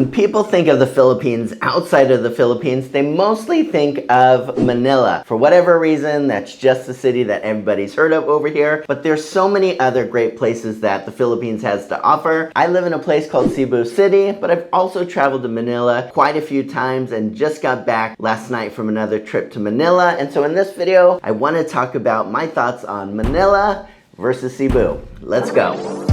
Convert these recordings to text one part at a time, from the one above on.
When people think of the Philippines outside of the Philippines, they mostly think of Manila. For whatever reason, that's just the city that everybody's heard of over here. But there's so many other great places that the Philippines has to offer. I live in a place called Cebu City, but I've also traveled to Manila quite a few times and just got back last night from another trip to Manila. And so in this video, I want to talk about my thoughts on Manila versus Cebu. Let's go.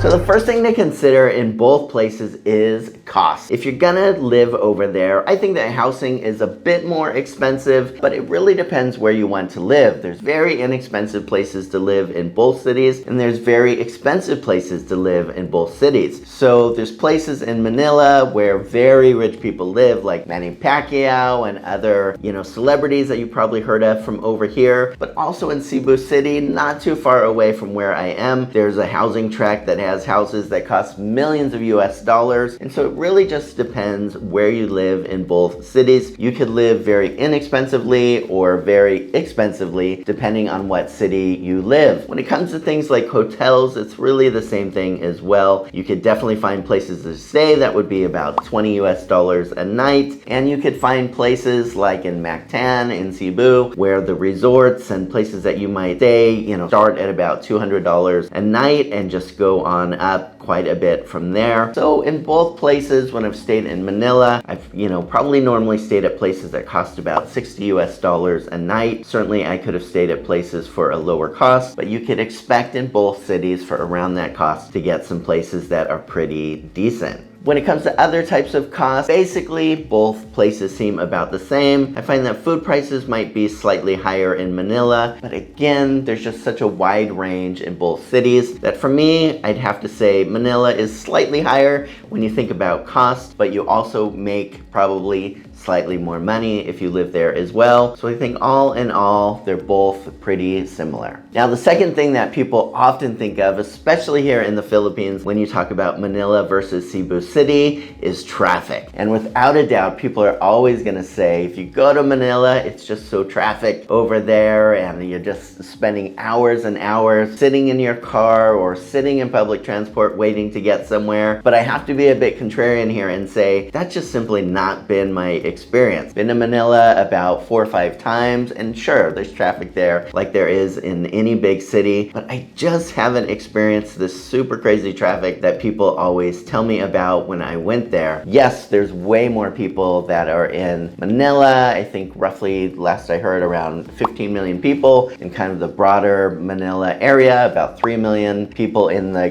So the first thing to consider in both places is cost. If you're gonna live over there, I think that housing is a bit more expensive, but it really depends where you want to live. There's very inexpensive places to live in both cities, and there's very expensive places to live in both cities. So there's places in Manila where very rich people live, like Manny Pacquiao and other, celebrities that you probably heard of from over here. But also in Cebu City, not too far away from where I am, there's a housing tract that has houses that cost millions of US dollars. And so it really just depends where you live in both cities. You could live very inexpensively or very expensively depending on what city you live. When it comes to things like hotels, it's really the same thing as well. You could definitely find places to stay that would be about 20 US dollars a night. And you could find places like in Mactan, in Cebu, where the resorts and places that you might stay, start at about $200 a night and just go on up quite a bit from there. So in both places, when I've stayed in Manila, I've probably normally stayed at places that cost about 60 US dollars a night. Certainly I could have stayed at places for a lower cost, but you could expect in both cities for around that cost to get some places that are pretty decent. When it comes to other types of costs, basically both places seem about the same. I find that food prices might be slightly higher in Manila, but again, there's just such a wide range in both cities that for me, I'd have to say Manila is slightly higher when you think about cost, but you also make probably slightly more money if you live there as well. So I think all in all, they're both pretty similar. Now, the second thing that people often think of, especially here in the Philippines, when you talk about Manila versus Cebu City, is traffic. And without a doubt, people are always gonna say, if you go to Manila, it's just so traffic over there and you're just spending hours and hours sitting in your car or sitting in public transport waiting to get somewhere. But I have to be a bit contrarian here and say, that's just simply not been my experience. Been to Manila about 4 or 5 times, and sure, there's traffic there like there is in any big city, but I just haven't experienced this super crazy traffic that people always tell me about when I went there. Yes, there's way more people that are in Manila. I think roughly, last I heard, around 15 million people in kind of the broader Manila area, about 3 million people in the,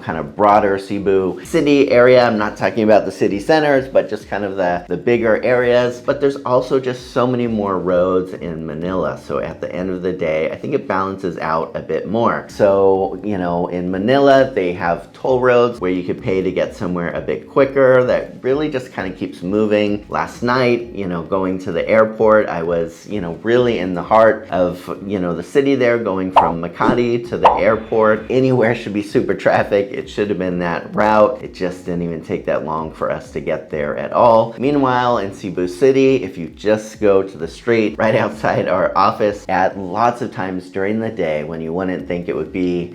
kind of broader Cebu City area. I'm not talking about the city centers, but just kind of the bigger areas. But there's also just so many more roads in Manila. So at the end of the day, I think it balances out a bit more. So, in Manila, they have toll roads where you could pay to get somewhere a bit quicker. That really just kind of keeps moving. Last night, going to the airport, I was, really in the heart of, the city there, going from Makati to the airport. Anywhere should be super traffic. It should have been that route. It just didn't even take that long for us to get there at all. Meanwhile, in Cebu City, if you just go to the street right outside our office at lots of times during the day when you wouldn't think it would be,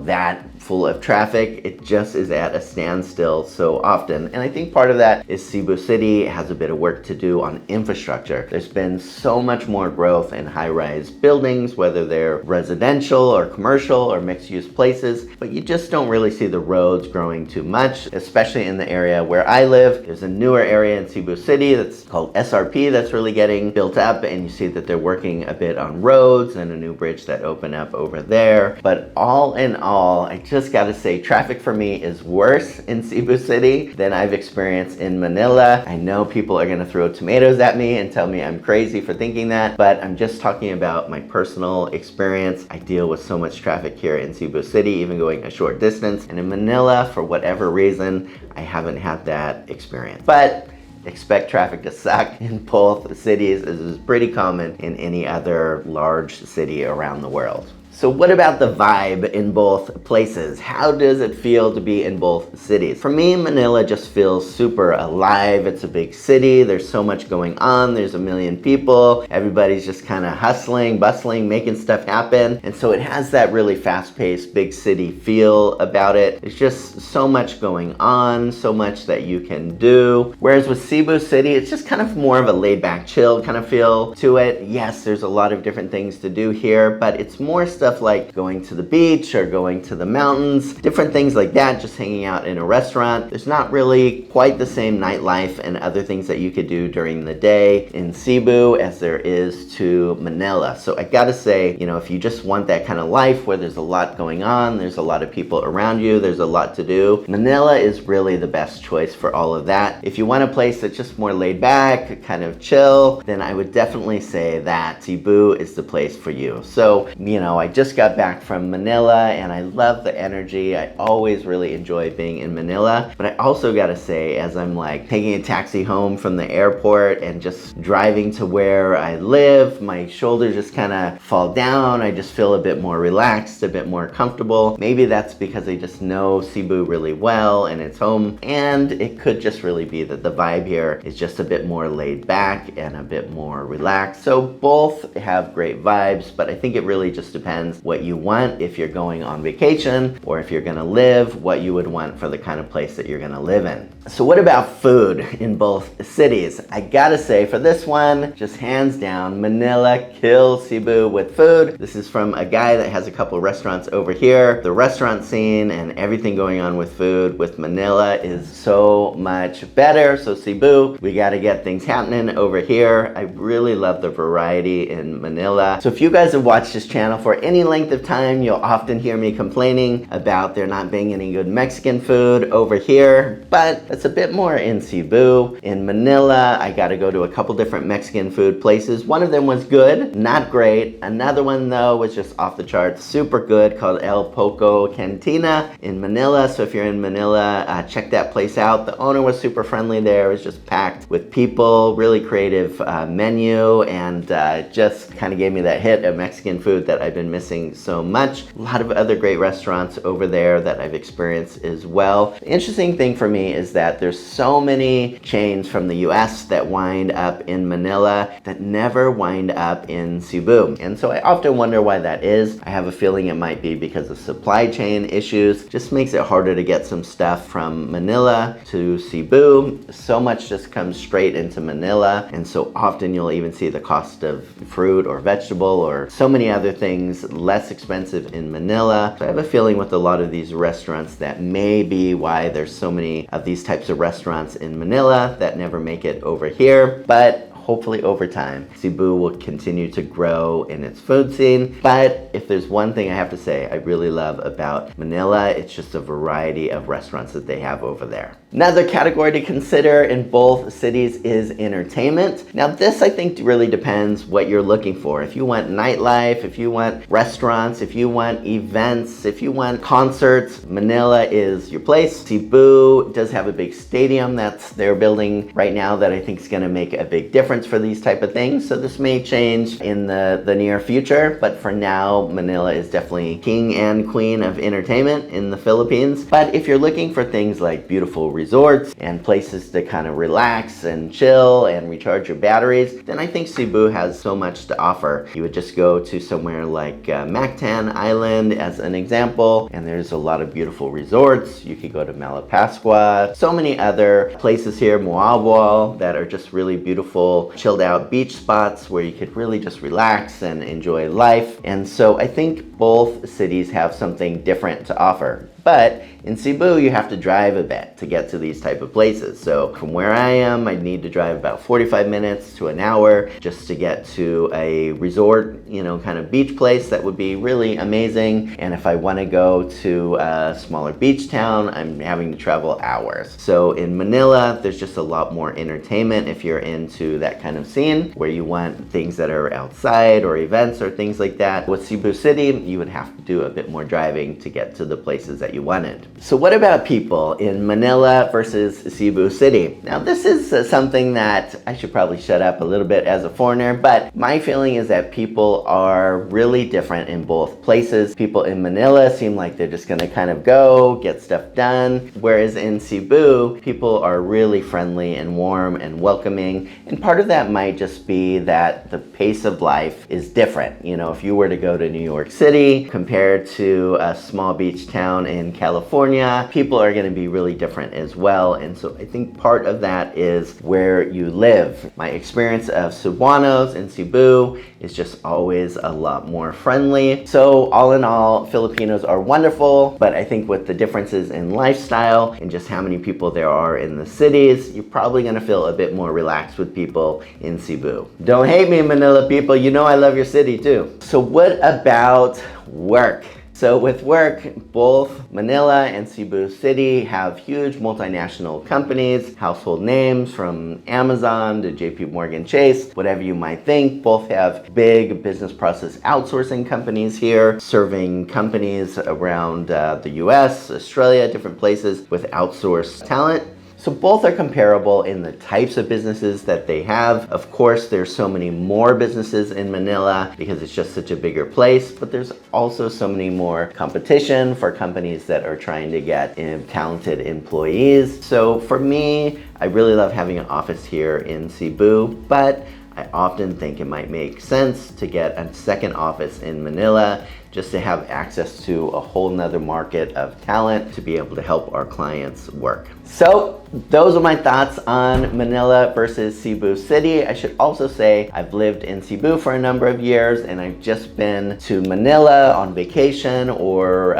that full of traffic, it just is at a standstill so often. And I think part of that is Cebu City has a bit of work to do on infrastructure. There's been so much more growth in high-rise buildings, whether they're residential or commercial or mixed-use places, but you just don't really see the roads growing too much, especially in the area where I live. There's a newer area in Cebu City that's called SRP that's really getting built up, and you see that they're working a bit on roads and a new bridge that opened up over there. But all in all, I just gotta say, traffic for me is worse in Cebu City than I've experienced in Manila. I know people are gonna throw tomatoes at me and tell me I'm crazy for thinking that, but I'm just talking about my personal experience. I deal with so much traffic here in Cebu City, even going a short distance. And in Manila, for whatever reason, I haven't had that experience. But expect traffic to suck in both cities. This is pretty common in any other large city around the world. So what about the vibe in both places? How does it feel to be in both cities? For me, Manila just feels super alive. It's a big city. There's so much going on. There's a million people. Everybody's just kind of hustling, bustling, making stuff happen. And so it has that really fast-paced, big city feel about it. There's just so much going on, so much that you can do. Whereas with Cebu City, it's just kind of more of a laid-back, chill kind of feel to it. Yes, there's a lot of different things to do here, but it's more stuff like going to the beach or going to the mountains, different things like that, just hanging out in a restaurant. There's not really quite the same nightlife and other things that you could do during the day in Cebu as there is to Manila. So I gotta say, you know, if you just want that kind of life where there's a lot going on, there's a lot of people around you, there's a lot to do, Manila is really the best choice for all of that. If you want a place that's just more laid back, kind of chill, then I would definitely say that Cebu is the place for you. So, you know, I just got back from Manila and I love the energy. I always really enjoy being in Manila, but I also gotta say, as I'm like taking a taxi home from the airport and just driving to where I live, my shoulders just kind of fall down. I just feel a bit more relaxed, a bit more comfortable. Maybe that's because I just know Cebu really well and it's home, and it could just really be that the vibe here is just a bit more laid back and a bit more relaxed. So both have great vibes, but I think it really just depends what you want if you're going on vacation or if you're gonna live, what you would want for the kind of place that you're gonna live in. So what about food in both cities? I gotta say, for this one, just hands down, Manila kills Cebu with food. This is from a guy that has a couple restaurants over here. The restaurant scene and everything going on with food with Manila is so much better. So Cebu, we gotta get things happening over here. I really love the variety in Manila. So if you guys have watched this channel for any length of time, you'll often hear me complaining about there not being any good Mexican food over here, but that's a bit more in Cebu. In Manila, I got to go to a couple different Mexican food places. One of them was good, not great. Another one though was just off the charts, super good, called El Poco Cantina in Manila. So if you're in Manila, check that place out. The owner was super friendly there. It was just packed with people, really creative menu, and just kind of gave me that hit of Mexican food that I've been missing so much. A lot of other great restaurants over there that I've experienced as well. The interesting thing for me is that there's so many chains from the US that wind up in Manila that never wind up in Cebu. And so I often wonder why that is. I have a feeling it might be because of supply chain issues. Just makes it harder to get some stuff from Manila to Cebu. So much just comes straight into Manila, and so often you'll even see the cost of fruit or vegetable or so many other things less expensive in Manila. So I have a feeling with a lot of these restaurants that may be why there's so many of these types of restaurants in Manila that never make it over here. But hopefully over time, Cebu will continue to grow in its food scene. But if there's one thing I have to say I really love about Manila, it's just a variety of restaurants that they have over there. Another category to consider in both cities is entertainment. Now this, I think, really depends what you're looking for. If you want nightlife, if you want restaurants, if you want events, if you want concerts, Manila is your place. Cebu does have a big stadium that's they're building right now that I think is going to make a big difference for these type of things. So this may change in the near future, but for now, Manila is definitely king and queen of entertainment in the Philippines. But if you're looking for things like beautiful resorts and places to kind of relax and chill and recharge your batteries, then I think Cebu has so much to offer. You would just go to somewhere like Mactan Island as an example, and there's a lot of beautiful resorts. You could go to Malapascua, so many other places here, Moalboal, that are just really beautiful, chilled out beach spots where you could really just relax and enjoy life. And so I think both cities have something different to offer. But in Cebu, you have to drive a bit to get to these type of places. So from where I am, I need to drive about 45 minutes to an hour just to get to a resort, you know, kind of beach place that would be really amazing. And if I want to go to a smaller beach town, I'm having to travel hours. So in Manila, there's just a lot more entertainment if you're into that kind of scene where you want things that are outside or events or things like that. With Cebu City, you would have to do a bit more driving to get to the places that that you wanted. So what about people in Manila versus Cebu City? Now this is something that I should probably shut up a little bit as a foreigner, but my feeling is that people are really different in both places. People in Manila seem like they're just gonna kind of go, get stuff done, whereas in Cebu, people are really friendly and warm and welcoming, and part of that might just be that the pace of life is different. You know, if you were to go to New York City compared to a small beach town in California, people are going to be really different as well. And so I think part of that is where you live. My experience of Cebuanos in Cebu is just always a lot more friendly. So all in all, Filipinos are wonderful, but I think with the differences in lifestyle and just how many people there are in the cities, you're probably going to feel a bit more relaxed with people in Cebu. Don't hate me, Manila people. You know I love your city too. So what about work? So with work, both Manila and Cebu City have huge multinational companies, household names from Amazon to JP Morgan Chase, whatever you might think. Both have big business process outsourcing companies here, serving companies around the US, Australia, different places with outsourced talent. So both are comparable in the types of businesses that they have. Of course, there's so many more businesses in Manila because it's just such a bigger place, but there's also so many more competition for companies that are trying to get talented employees. So for me, I really love having an office here in Cebu, but I often think it might make sense to get a second office in Manila just to have access to a whole nother market of talent to be able to help our clients work. So those are my thoughts on Manila versus Cebu City. I should also say I've lived in Cebu for a number of years, and I've just been to Manila on vacation or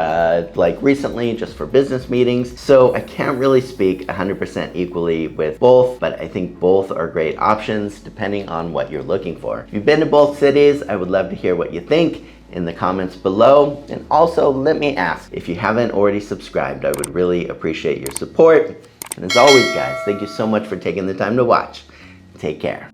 like recently just for business meetings. So I can't really speak 100% equally with both, but I think both are great options depending on what you're looking for. If you've been to both cities, I would love to hear what you think in the comments below. And also let me ask, if you haven't already subscribed, I would really appreciate your support. And as always, guys, thank you so much for taking the time to watch. Take care.